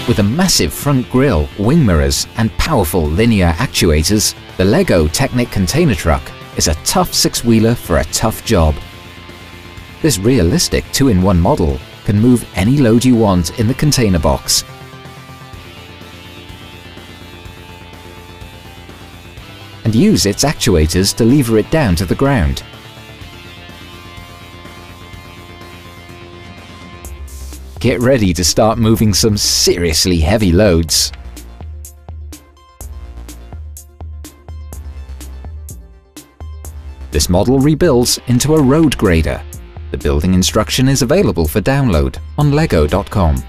With a massive front grille, wing mirrors, and powerful linear actuators, the LEGO Technic container truck is a tough six-wheeler for a tough job. This realistic 2-in-1 model can move any load you want in the container box. And use its actuators to lever it down to the ground. Get ready to start moving some seriously heavy loads. This model rebuilds into a road grader. The building instruction is available for download on lego.com.